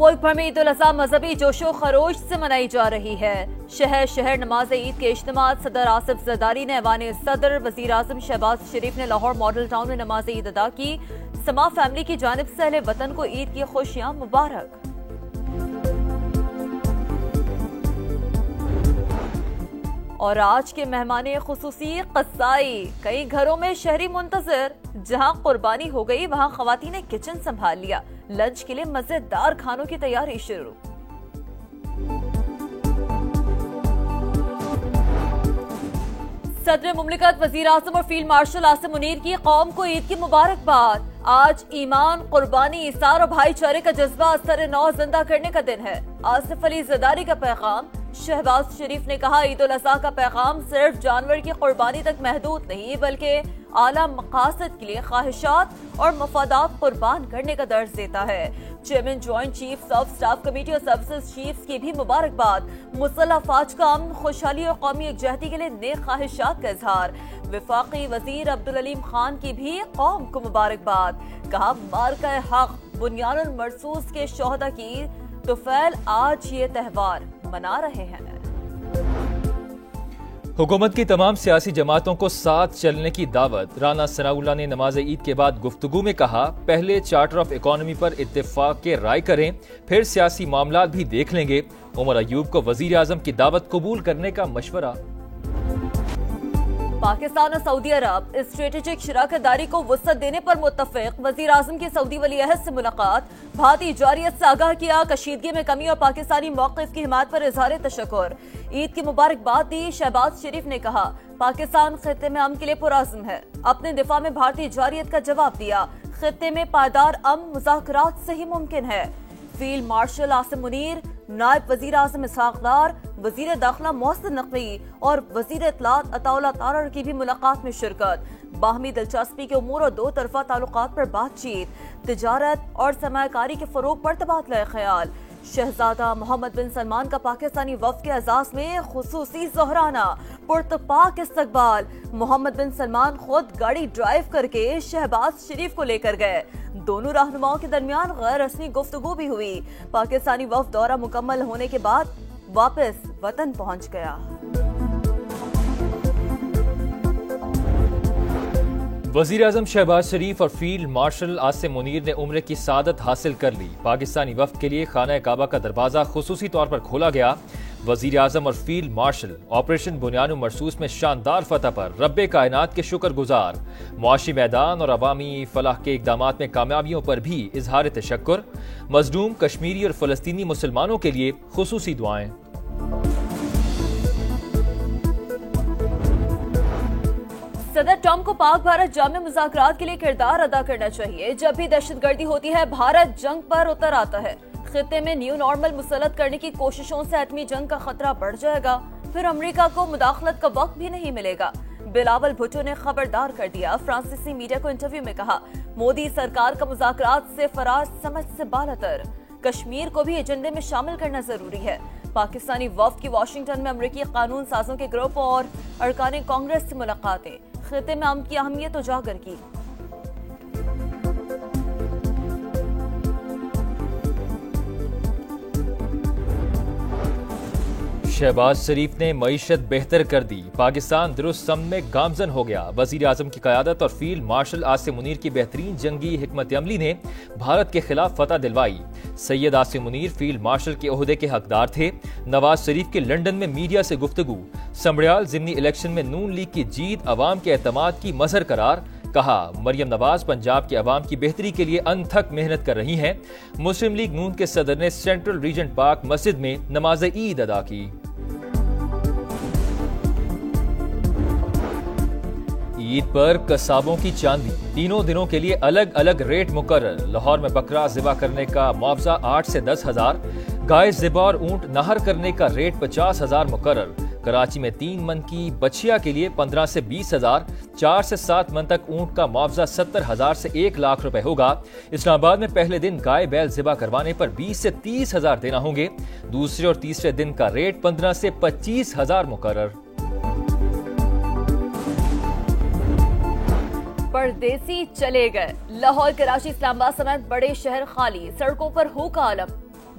ملک بھر میں عید الاضحیٰ مذہبی جوش و خروش سے منائی جا رہی ہے۔ شہر شہر نماز عید کے اجتماعات صدر آصف زرداری نے ایوان صدر، وزیر اعظم شہباز شریف نے لاہور ماڈل ٹاؤن میں نماز عید ادا کی۔ سما فیملی کی جانب سے اہل وطن کو عید کی خوشیاں مبارک۔ اور آج کے مہمان خصوصی قصائی، کئی گھروں میں شہری منتظر، جہاں قربانی ہو گئی وہاں خواتین نے کچن سنبھال لیا۔ لنچ کے لیے مزیدار کھانوں کی تیاری شروع۔ صدر مملکت، وزیر اعظم اور فیلڈ مارشل عاصم منیر کی قوم کو عید کی مبارکباد۔ آج ایمان، قربانی، ایثار اور بھائی چارے کا جذبہ اثر نو زندہ کرنے کا دن ہے۔ آصف علی زرداری کا پیغام۔ شہباز شریف نے کہا، عید الاضحیٰ کا پیغام صرف جانور کی قربانی تک محدود نہیں بلکہ اعلیٰ مقاصد کے لیے خواہشات اور مفادات قربان کرنے کا درس دیتا ہے۔ Chairman joint chiefs of staff committee اور سروسز چیفز کی بھی مبارکباد۔ مسلح افواج کا امن، خوشحالی اور قومی یکجہتی کے لیے نیک خواہشات کا اظہار۔ وفاقی وزیر عبدالعلیم خان کی بھی قوم کو مبارکباد۔ کہا، مارکہ حق بنیان المرصوص کے شہداء کی طفیل آج یہ تہوار منا رہے ہیں۔ حکومت کی تمام سیاسی جماعتوں کو ساتھ چلنے کی دعوت۔ رانا ثناء اللہ نے نماز عید کے بعد گفتگو میں کہا، پہلے چارٹر آف اکانومی پر اتفاق کے رائے کریں، پھر سیاسی معاملات بھی دیکھ لیں گے۔ عمر ایوب کو وزیر اعظم کی دعوت قبول کرنے کا مشورہ۔ پاکستان اور سعودی عرب اسٹریٹجک شراکت داری کو وسعت دینے پر متفق۔ وزیر اعظم کی سعودی ولی عہد سے ملاقات۔ بھارتی جارحیت سے آگاہ کیا، کشیدگی میں کمی اور پاکستانی موقف کی حمایت پر اظہار تشکر۔ عید کی مبارکباد دی۔ شہباز شریف نے کہا، پاکستان خطے میں امن کے لیے پرعزم ہے۔ اپنے دفاع میں بھارتی جارحیت کا جواب دیا۔ خطے میں پائیدار امن مذاکرات سے ہی ممکن ہے۔ فیلڈ مارشل عاصم منیر، نائب وزیر اعظم اسحاق ڈار، وزیر داخلہ محسن نقوی اور وزیر اطلاعات عطا اللہ تارڑ کی بھی ملاقات میں شرکت۔ باہمی دلچسپی کے امور اور دو طرفہ تعلقات پر بات چیت۔ تجارت اور سرمایہ کاری کے فروغ پر تبادلہ خیال۔ شہزادہ محمد بن سلمان کا پاکستانی وفد کے اعزاز میں خصوصی ظہرانہ۔ پرتپاک استقبال۔ محمد بن سلمان خود گاڑی ڈرائیو کر کے شہباز شریف کو لے کر گئے۔ دونوں رہنماؤں کے درمیان غیر رسمی گفتگو بھی ہوئی۔ پاکستانی وفد دورہ مکمل ہونے کے بعد واپس وطن پہنچ گیا۔ وزیر اعظم شہباز شریف اور فیلڈ مارشل عاصم منیر نے عمرے کی سعادت حاصل کر لی۔ پاکستانی وفد کے لیے خانہ کعبہ کا دروازہ خصوصی طور پر کھولا گیا۔ وزیر اعظم اور فیلڈ مارشل آپریشن بنیان مرصوص میں شاندار فتح پر رب کائنات کے شکر گزار۔ معاشی میدان اور عوامی فلاح کے اقدامات میں کامیابیوں پر بھی اظہار تشکر۔ مظلوم کشمیری اور فلسطینی مسلمانوں کے لیے خصوصی دعائیں۔ صدر ٹرمپ کو پاک بھارت جامع مذاکرات کے لیے کردار ادا کرنا چاہیے۔ جب بھی دہشت گردی ہوتی ہے، بھارت جنگ پر اتر آتا ہے۔ خطے میں نیو نارمل مسلط کرنے کی کوششوں سے ایٹمی جنگ کا خطرہ بڑھ جائے گا، پھر امریکہ کو مداخلت کا وقت بھی نہیں ملے گا۔ بلاول بھٹو نے خبردار کر دیا۔ فرانسیسی میڈیا کو انٹرویو میں کہا، مودی سرکار کا مذاکرات سے فراز سمجھ سے بالاتر۔ کشمیر کو بھی ایجنڈے میں شامل کرنا ضروری ہے۔ پاکستانی وفد کی واشنگٹن میں امریکی قانون سازوں کے گروپ اور ارکان کانگریس سے ملاقاتیں۔ خطے میں امن کی اہمیت اجاگر کی۔ شہباز شریف نے معیشت بہتر کر دی۔ پاکستان درست سمت میں گامزن ہو گیا۔ وزیر اعظم کی قیادت اور فیلڈ مارشل عاصم منیر کی بہترین جنگی حکمت عملی نے بھارت کے خلاف فتح دلوائی۔ سید عاصم منیر فیلڈ مارشل کے عہدے کے حقدار تھے۔ نواز شریف کے لندن میں میڈیا سے گفتگو۔ سمبریال ضمنی الیکشن میں نون لیگ کی جیت عوام کے اعتماد کی مظہر قرار۔ کہا، مریم نواز پنجاب کے عوام کی بہتری کے لیے انتھک محنت کر رہی ہیں۔ مسلم لیگ نون کے صدر نے سینٹرل ریجنٹ پارک مسجد میں نماز عید ادا کی۔ عید پر قصابوں کی چاندی، تینوں دنوں کے لیے الگ الگ ریٹ مقرر۔ لاہور میں بکرا ذبح کرنے کا معاوضہ 8 سے 10 ہزار، گائے ذبح اور اونٹ نہر کرنے کا ریٹ 50 ہزار مقرر۔ کراچی میں 3 من کی بچیا کے لیے 15 سے 20 ہزار، 4 سے 7 من تک اونٹ کا معاوضہ 70 ہزار سے 1 لاکھ روپے ہوگا۔ اسلام آباد میں پہلے دن گائے بیل ذبح کروانے پر 20 سے 30 ہزار دینا ہوں گے۔ دوسرے اور تیسرے دن کا ریٹ 15 سے 25 ہزار مقرر۔ پردیسی چلے گئے۔ لاہور، کراچی، اسلام آباد سمیت بڑے شہر خالی، سڑکوں پر ہو کا عالم۔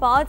5